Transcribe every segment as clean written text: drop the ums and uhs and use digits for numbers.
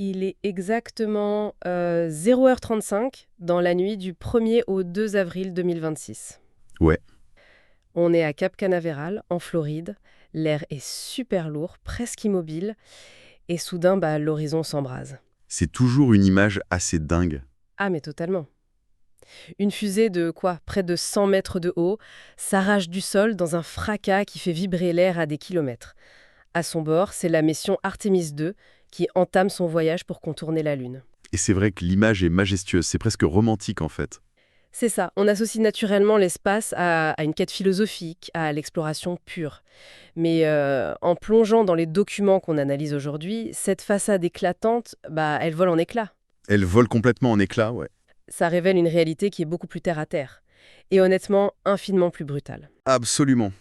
Il est exactement 0h35 dans la nuit du 1er au 2 avril 2026. Ouais, On est à Cap Canaveral, en Floride. L'air est super lourd, presque immobile. Et soudain, l'horizon s'embrase. c'est toujours une image assez dingue. Ah, mais totalement. Une fusée de quoi? Près de 100 mètres de haut s'arrache du sol dans un fracas qui fait vibrer l'air à des kilomètres. À son bord, c'est la mission Artemis 2 qui entame son voyage pour contourner la Lune. Et c'est vrai que l'image est majestueuse, c'est presque romantique en fait. C'est ça, on associe naturellement l'espace à une quête philosophique, à l'exploration pure. Mais en plongeant dans les documents qu'on analyse aujourd'hui, cette façade éclatante, elle vole en éclats. Elle vole complètement en éclats, ouais. Ça révèle une réalité qui est beaucoup plus terre à terre. Et honnêtement, infiniment plus brutale. Absolument.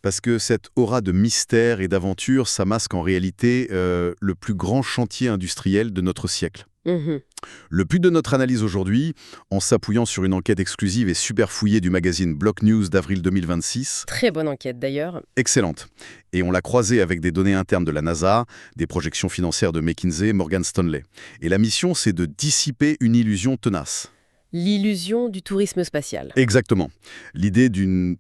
Parce que cette aura de mystère et d'aventure, ça masque en réalité le plus grand chantier industriel de notre siècle. Mhm. Le but de notre analyse aujourd'hui, en s'appuyant sur une enquête exclusive et super fouillée du magazine Block News d'avril 2026, Très bonne enquête d'ailleurs. excellente. Et on l'a croisée avec des données internes de la NASA, des projections financières de McKinsey, Morgan Stanley. Et la mission, c'est de dissiper une illusion tenace. L'illusion du tourisme spatial. Exactement. L'idée d'une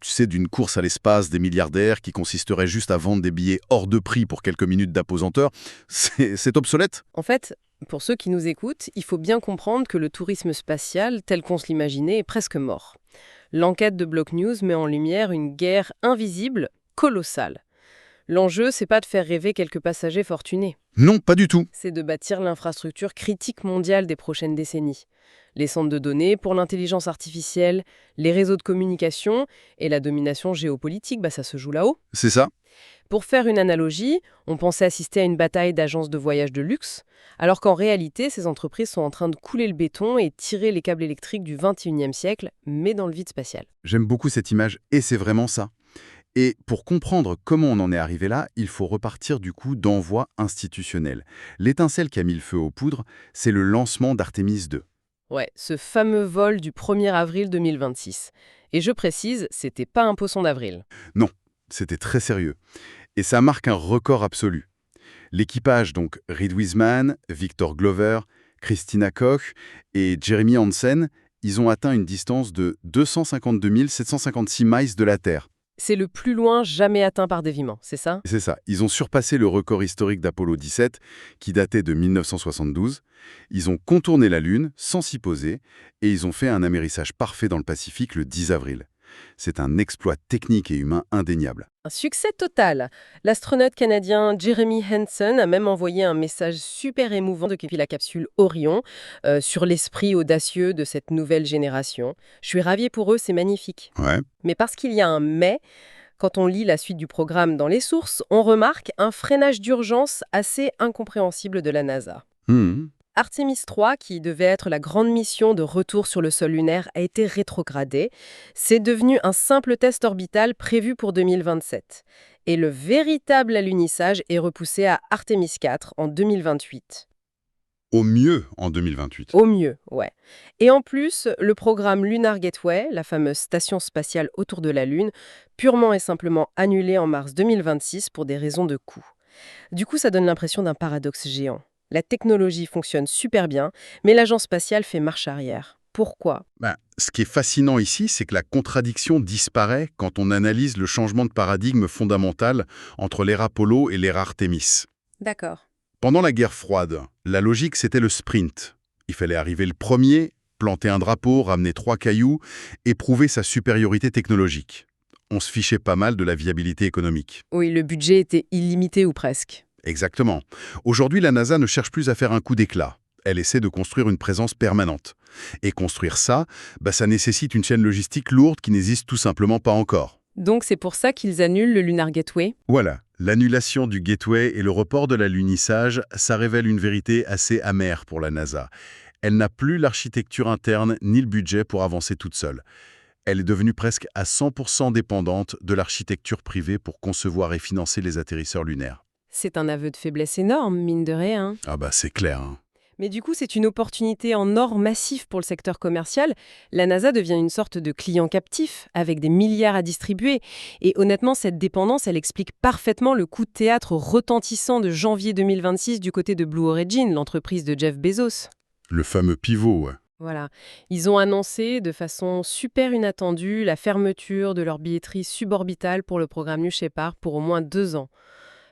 course à l'espace des milliardaires qui consisterait juste à vendre des billets hors de prix pour quelques minutes d'apesanteur, c'est obsolète. En fait, pour ceux qui nous écoutent, il faut bien comprendre que le tourisme spatial, tel qu'on se l'imaginait, est presque mort. L'enquête de Block News met en lumière une guerre invisible, colossale. L'enjeu, c'est pas de faire rêver quelques passagers fortunés. Non, pas du tout. C'est de bâtir l'infrastructure critique mondiale des prochaines décennies. Les centres de données pour l'intelligence artificielle, les réseaux de communication et la domination géopolitique, ça se joue là-haut. C'est ça. Pour faire une analogie, on pensait assister à une bataille d'agences de voyage de luxe, alors qu'en réalité, ces entreprises sont en train de couler le béton et tirer les câbles électriques du XXIe siècle, mais dans le vide spatial. J'aime beaucoup cette image, et c'est vraiment ça. Et pour comprendre comment on en est arrivé là, il faut repartir du coup d'envoi institutionnel. L'étincelle qui a mis le feu aux poudres, c'est le lancement d'Artemis 2. Ouais, ce fameux vol du 1er avril 2026. Et je précise, c'était pas un poisson d'avril. Non, c'était très sérieux. Et ça marque un record absolu. L'équipage, donc Reed Wiseman, Victor Glover, Christina Koch et Jeremy Hansen, ils ont atteint une distance de 252 756 miles de la Terre. C'est le plus loin jamais atteint par déviement, c'est ça? C'est ça, ils ont surpassé le record historique d'Apollo 17, qui datait de 1972. Ils ont contourné la Lune sans s'y poser, et ils ont fait un amérissage parfait dans le Pacifique le 10 avril. C'est un exploit technique et humain indéniable. Un succès total. L'astronaute canadien Jeremy Hansen a même envoyé un message super émouvant depuis la capsule Orion sur l'esprit audacieux de cette nouvelle génération. Je suis ravie pour eux, c'est magnifique. Ouais. Mais parce qu'il y a un mais, quand on lit la suite du programme dans les sources, on remarque un freinage d'urgence assez incompréhensible de la NASA. Mhm. Artemis 3, qui devait être la grande mission de retour sur le sol lunaire, a été rétrogradé. C'est devenu un simple test orbital prévu pour 2027. Et le véritable alunissage est repoussé à Artemis 4 en 2028. Au mieux en 2028. Au mieux, ouais. Et en plus, le programme Lunar Gateway, la fameuse station spatiale autour de la Lune, purement et simplement annulé en mars 2026 pour des raisons de coût. Du coup, ça donne l'impression d'un paradoxe géant. La technologie fonctionne super bien, mais l'agence spatiale fait marche arrière. Pourquoi? Ce qui est fascinant ici, c'est que la contradiction disparaît quand on analyse le changement de paradigme fondamental entre l'ère Apollo et l'ère Artemis. D'accord. Pendant la guerre froide, la logique c'était le sprint. Il fallait arriver le premier, planter un drapeau, ramener 3 cailloux et prouver sa supériorité technologique. On se fichait pas mal de la viabilité économique. Oui, le budget était illimité ou presque. Exactement. Aujourd'hui, la NASA ne cherche plus à faire un coup d'éclat. Elle essaie de construire une présence permanente. Et construire ça, ça nécessite une chaîne logistique lourde qui n'existe tout simplement pas encore. Donc c'est pour ça qu'ils annulent le Lunar Gateway? Voilà, l'annulation du Gateway et le report de l'alunissage, ça révèle une vérité assez amère pour la NASA. Elle n'a plus l'architecture interne ni le budget pour avancer toute seule. Elle est devenue presque à 100% dépendante de l'architecture privée pour concevoir et financer les atterrisseurs lunaires. C'est un aveu de faiblesse énorme, mine de rien. Ah c'est clair, hein. Mais du coup, c'est une opportunité en or massif pour le secteur commercial. La NASA devient une sorte de client captif, avec des milliards à distribuer. Et honnêtement, cette dépendance, elle explique parfaitement le coup de théâtre retentissant de janvier 2026 du côté de Blue Origin, l'entreprise de Jeff Bezos. Le fameux pivot, ouais. Voilà. Ils ont annoncé de façon super inattendue la fermeture de leur billetterie suborbitale pour le programme New Shepard pour au moins 2 ans.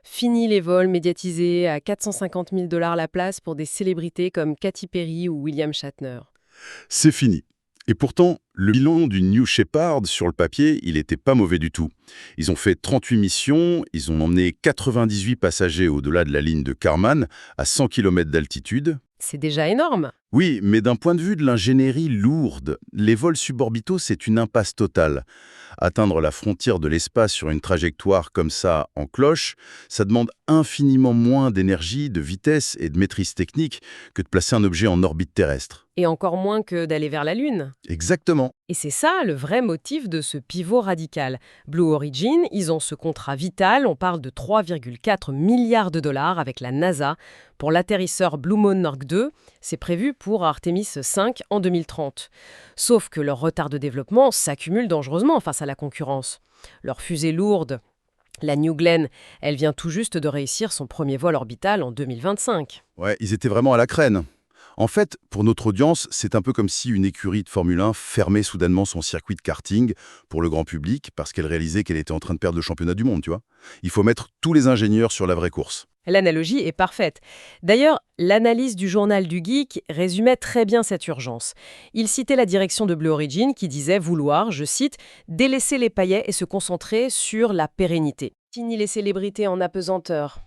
Fini les vols médiatisés à 450 000 $ la place pour des célébrités comme Katy Perry ou William Shatner. C'est fini. Et pourtant, le bilan du New Shepard, sur le papier, il n'était pas mauvais du tout. Ils ont fait 38 missions, ils ont emmené 98 passagers au-delà de la ligne de Kármán, à 100 km d'altitude. C'est déjà énorme. Oui, mais d'un point de vue de l'ingénierie lourde, les vols suborbitaux, c'est une impasse totale. Atteindre la frontière de l'espace sur une trajectoire comme ça, en cloche, ça demande infiniment moins d'énergie, de vitesse et de maîtrise technique que de placer un objet en orbite terrestre. Et encore moins que d'aller vers la Lune. Exactement. Et c'est ça le vrai motif de ce pivot radical. Blue Origin, ils ont ce contrat vital, on parle de 3,4 milliards de dollars avec la NASA pour l'atterrisseur Blue Monarch 2. C'est prévu pour Artemis 5 en 2030. Sauf que leur retard de développement s'accumule dangereusement face à la concurrence. Leur fusée lourde, la New Glenn, elle vient tout juste de réussir son premier vol orbital en 2025. Ouais, ils étaient vraiment à la crème. En fait, pour notre audience, c'est un peu comme si une écurie de Formule 1 fermait soudainement son circuit de karting pour le grand public parce qu'elle réalisait qu'elle était en train de perdre le championnat du monde, tu vois. Il faut mettre tous les ingénieurs sur la vraie course. L'analogie est parfaite. D'ailleurs, l'analyse du journal du Geek résumait très bien cette urgence. Il citait la direction de Blue Origin qui disait vouloir, je cite, « délaisser les paillets et se concentrer sur la pérennité ». Fini les célébrités en apesanteur.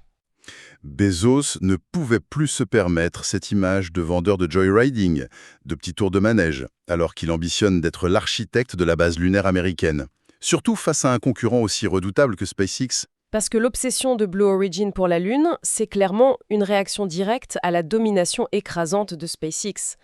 Bezos ne pouvait plus se permettre cette image de vendeur de joyriding, de petits tours de manège, alors qu'il ambitionne d'être l'architecte de la base lunaire américaine. Surtout face à un concurrent aussi redoutable que SpaceX. Parce que l'obsession de Blue Origin pour la Lune, c'est clairement une réaction directe à la domination écrasante de SpaceX.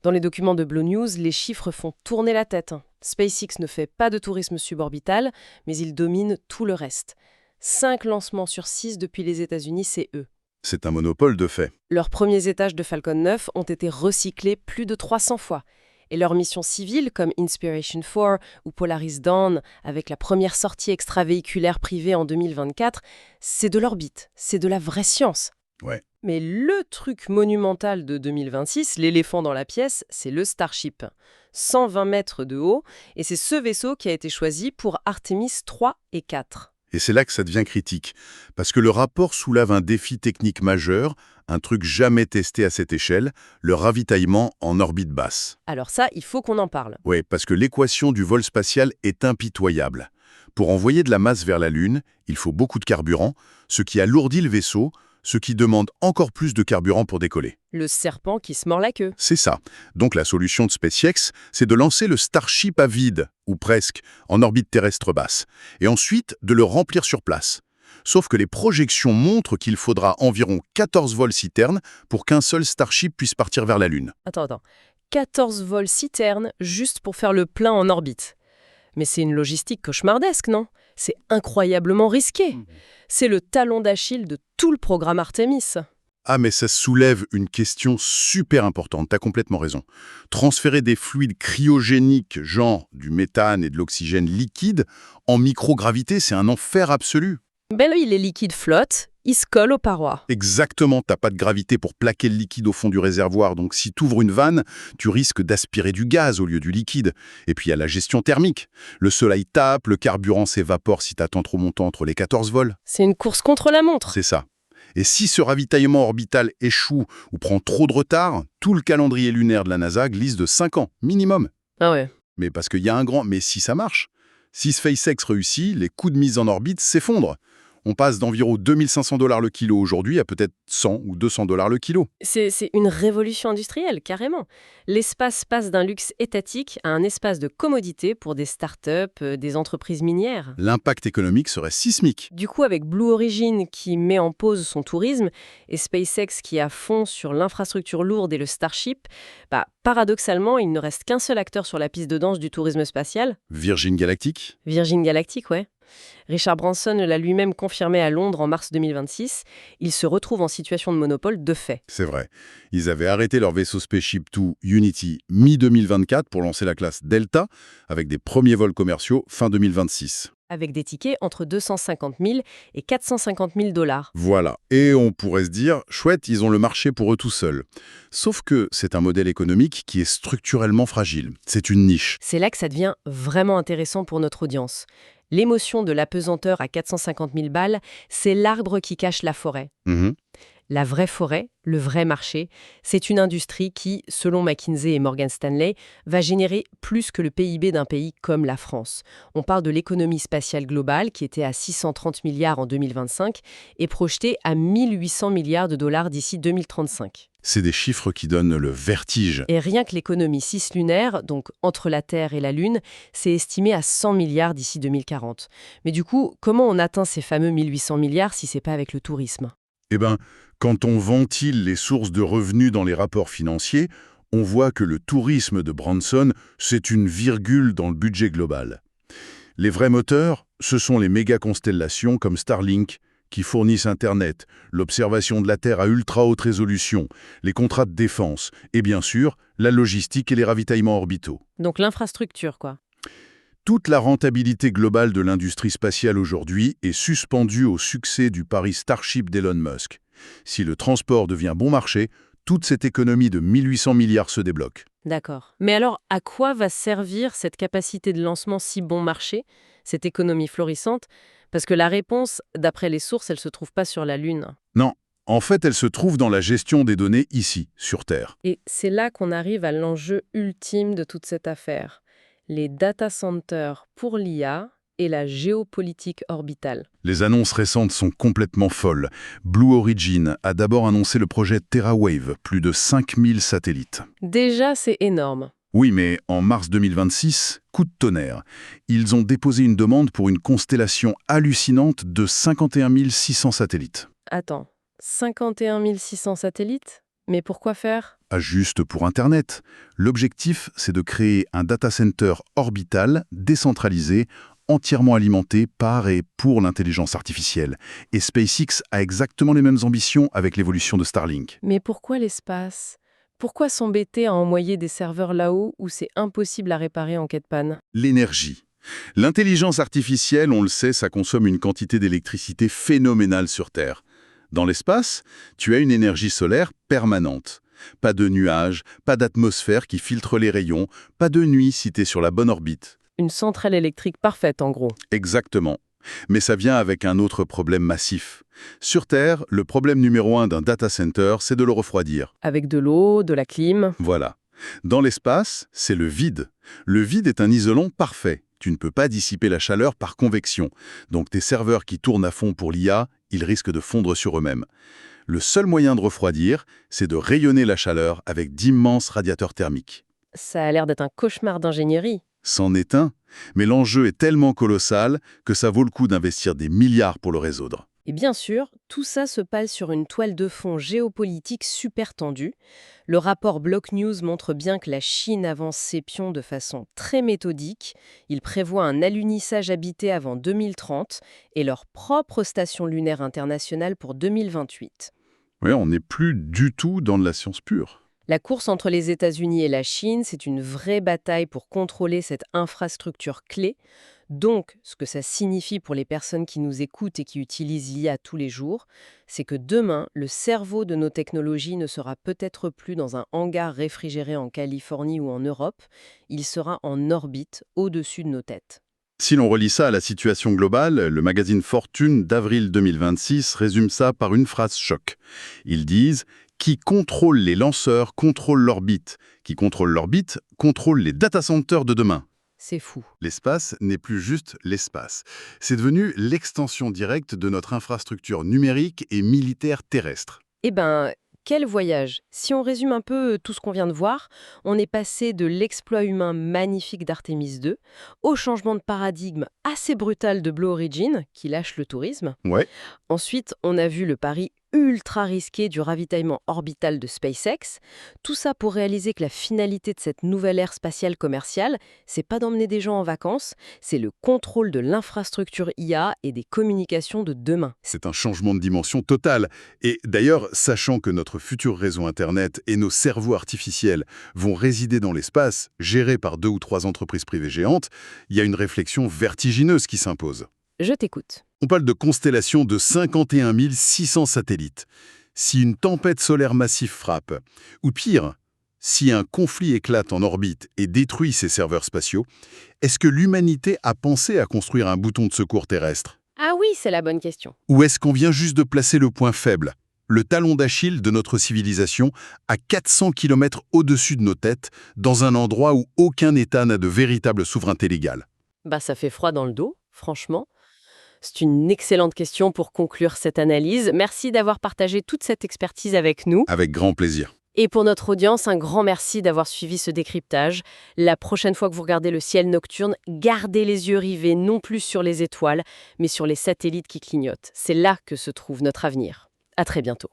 Dans les documents de Blue News, les chiffres font tourner la tête. SpaceX ne fait pas de tourisme suborbital, mais il domine tout le reste. 5 lancements sur 6 depuis les États-Unis, c'est eux. C'est un monopole de fait. Leurs premiers étages de Falcon 9 ont été recyclés plus de 300 fois. Et leurs missions civiles, comme Inspiration 4 ou Polaris Dawn, avec la première sortie extravéhiculaire privée en 2024, c'est de l'orbite, c'est de la vraie science. Ouais. Mais le truc monumental de 2026, l'éléphant dans la pièce, c'est le Starship. 120 mètres de haut, et c'est ce vaisseau qui a été choisi pour Artemis 3 et 4. Et c'est là que ça devient critique, parce que le rapport soulève un défi technique majeur, un truc jamais testé à cette échelle, le ravitaillement en orbite basse. Alors ça, il faut qu'on en parle. Oui, parce que l'équation du vol spatial est impitoyable. Pour envoyer de la masse vers la Lune, il faut beaucoup de carburant, ce qui alourdit le vaisseau, ce qui demande encore plus de carburant pour décoller. Le serpent qui se mord la queue. C'est ça. Donc la solution de SpaceX, c'est de lancer le Starship à vide, ou presque, en orbite terrestre basse, et ensuite de le remplir sur place. Sauf que les projections montrent qu'il faudra environ 14 vols citernes pour qu'un seul Starship puisse partir vers la Lune. Attends. 14 vols citernes juste pour faire le plein en orbite. Mais c'est une logistique cauchemardesque, non? C'est incroyablement risqué. C'est le talon d'Achille de tout le programme Artemis. Ah, mais ça soulève une question super importante, t'as complètement raison. Transférer des fluides cryogéniques, genre du méthane et de l'oxygène liquide, en microgravité, c'est un enfer absolu. Ben là, les liquides flottent, ils se collent aux parois. Exactement, t'as pas de gravité pour plaquer le liquide au fond du réservoir, donc si t'ouvres une vanne, tu risques d'aspirer du gaz au lieu du liquide. Et puis il y a la gestion thermique. Le soleil tape, le carburant s'évapore si t'attends trop longtemps entre les 14 vols. C'est une course contre la montre. C'est ça. Et si ce ravitaillement orbital échoue ou prend trop de retard, tout le calendrier lunaire de la NASA glisse de 5 ans, minimum. Ah ouais. Mais parce qu'il y a un grand... Mais si ça marche, si SpaceX réussit, les coûts de mise en orbite s'effondrent. On passe d'environ 2500 $ le kilo aujourd'hui à peut-être 100 ou 200 $ le kilo. C'est une révolution industrielle, carrément. L'espace passe d'un luxe étatique à un espace de commodité pour des startups, des entreprises minières. L'impact économique serait sismique. Du coup, avec Blue Origin qui met en pause son tourisme et SpaceX qui est à fond sur l'infrastructure lourde et le Starship, paradoxalement, il ne reste qu'un seul acteur sur la piste de danse du tourisme spatial. Virgin Galactic. Virgin Galactic, ouais. Richard Branson l'a lui-même confirmé à Londres en mars 2026. Il se retrouve en situation de monopole de fait. C'est vrai. Ils avaient arrêté leur vaisseau Spaceship Two Unity mi-2024 pour lancer la classe Delta, avec des premiers vols commerciaux fin 2026. Avec des tickets entre 250 000 et 450 000 $. Voilà. Et on pourrait se dire, chouette, ils ont le marché pour eux tout seuls. Sauf que c'est un modèle économique qui est structurellement fragile. C'est une niche. C'est là que ça devient vraiment intéressant pour notre audience. L'émotion de l'apesanteur à 450 000 balles, c'est l'arbre qui cache la forêt. Mhm. La vraie forêt, le vrai marché, c'est une industrie qui, selon McKinsey et Morgan Stanley, va générer plus que le PIB d'un pays comme la France. On parle de l'économie spatiale globale qui était à 630 milliards en 2025 et projetée à 1800 milliards de dollars d'ici 2035. C'est des chiffres qui donnent le vertige. Et rien que l'économie cislunaire, donc entre la Terre et la Lune, c'est estimé à 100 milliards d'ici 2040. Mais du coup, comment on atteint ces fameux 1800 milliards si c'est pas avec le tourisme ? Eh bien, quand on ventile les sources de revenus dans les rapports financiers, on voit que le tourisme de Branson, c'est une virgule dans le budget global. Les vrais moteurs, ce sont les méga-constellations comme Starlink, qui fournissent Internet, l'observation de la Terre à ultra haute résolution, les contrats de défense, et bien sûr, la logistique et les ravitaillements orbitaux. Donc l'infrastructure, quoi. Toute la rentabilité globale de l'industrie spatiale aujourd'hui est suspendue au succès du pari Starship d'Elon Musk. Si le transport devient bon marché, toute cette économie de 1800 milliards se débloque. D'accord. Mais alors, à quoi va servir cette capacité de lancement si bon marché, cette économie florissante ? Parce que la réponse, d'après les sources, elle se trouve pas sur la Lune. Non, en fait, elle se trouve dans la gestion des données ici, sur Terre. Et c'est là qu'on arrive à l'enjeu ultime de toute cette affaire. Les data centers pour l'IA et la géopolitique orbitale. Les annonces récentes sont complètement folles. Blue Origin a d'abord annoncé le projet TerraWave, plus de 5000 satellites. Déjà, c'est énorme. Oui, mais en mars 2026, coup de tonnerre. Ils ont déposé une demande pour une constellation hallucinante de 51 600 satellites. Attends, 51 600 satellites ? Mais pourquoi faire ? Ah, juste pour Internet. L'objectif, c'est de créer un data center orbital, décentralisé, entièrement alimenté par et pour l'intelligence artificielle. Et SpaceX a exactement les mêmes ambitions avec l'évolution de Starlink. Mais pourquoi l'espace ? Pourquoi s'embêter à envoyer des serveurs là-haut où c'est impossible à réparer en cas de panne ? L'énergie. L'intelligence artificielle, on le sait, ça consomme une quantité d'électricité phénoménale sur Terre. Dans l'espace, tu as une énergie solaire permanente. Pas de nuages, pas d'atmosphère qui filtre les rayons, pas de nuit si t'es sur la bonne orbite. Une centrale électrique parfaite, en gros. Exactement. Mais ça vient avec un autre problème massif. Sur Terre, le problème numéro 1 d'un data center, c'est de le refroidir. Avec de l'eau, de la clim. Voilà. Dans l'espace, c'est le vide. Le vide est un isolant parfait. Tu ne peux pas dissiper la chaleur par convection. Donc tes serveurs qui tournent à fond pour l'IA, ils risquent de fondre sur eux-mêmes. Le seul moyen de refroidir, c'est de rayonner la chaleur avec d'immenses radiateurs thermiques. Ça a l'air d'être un cauchemar d'ingénierie. C'en est un, mais l'enjeu est tellement colossal que ça vaut le coup d'investir des milliards pour le résoudre. Et bien sûr, tout ça se passe sur une toile de fond géopolitique super tendue. Le rapport Block News montre bien que la Chine avance ses pions de façon très méthodique. Il prévoit un alunissage habité avant 2030 et leur propre station lunaire internationale pour 2028. Oui, on n'est plus du tout dans de la science pure. La course entre les États-Unis et la Chine, c'est une vraie bataille pour contrôler cette infrastructure clé. Donc, ce que ça signifie pour les personnes qui nous écoutent et qui utilisent l'IA tous les jours, c'est que demain, le cerveau de nos technologies ne sera peut-être plus dans un hangar réfrigéré en Californie ou en Europe, il sera en orbite au-dessus de nos têtes. Si l'on relie ça à la situation globale, le magazine Fortune d'avril 2026 résume ça par une phrase choc. Ils disent « Qui contrôle les lanceurs contrôle l'orbite. Qui contrôle l'orbite contrôle les data centers de demain. » C'est fou. L'espace n'est plus juste l'espace. C'est devenu l'extension directe de notre infrastructure numérique et militaire terrestre. Eh ben, quel voyage! Si on résume un peu tout ce qu'on vient de voir, on est passé de l'exploit humain magnifique d'Artemis II au changement de paradigme assez brutal de Blue Origin, qui lâche le tourisme. Ouais, Ensuite, on a vu le pari ultra risqué du ravitaillement orbital de SpaceX. Tout ça pour réaliser que la finalité de cette nouvelle ère spatiale commerciale, c'est pas d'emmener des gens en vacances, c'est le contrôle de l'infrastructure IA et des communications de demain. C'est un changement de dimension total. Et d'ailleurs, sachant que notre futur réseau Internet et nos cerveaux artificiels vont résider dans l'espace, gérés par 2 ou 3 entreprises privées géantes, il y a une réflexion vertigineuse qui s'impose. Je t'écoute. On parle de constellations de 51 600 satellites. Si une tempête solaire massive frappe, ou pire, si un conflit éclate en orbite et détruit ces serveurs spatiaux, est-ce que l'humanité a pensé à construire un bouton de secours terrestre? Ah oui, c'est la bonne question. Ou est-ce qu'on vient juste de placer le point faible, le talon d'Achille de notre civilisation, à 400 km au-dessus de nos têtes, dans un endroit où aucun État n'a de véritable souveraineté légale? Bah ça fait froid dans le dos, franchement. C'est une excellente question pour conclure cette analyse. Merci d'avoir partagé toute cette expertise avec nous. Avec grand plaisir. Et pour notre audience, un grand merci d'avoir suivi ce décryptage. La prochaine fois que vous regardez le ciel nocturne, gardez les yeux rivés non plus sur les étoiles, mais sur les satellites qui clignotent. C'est là que se trouve notre avenir. À très bientôt.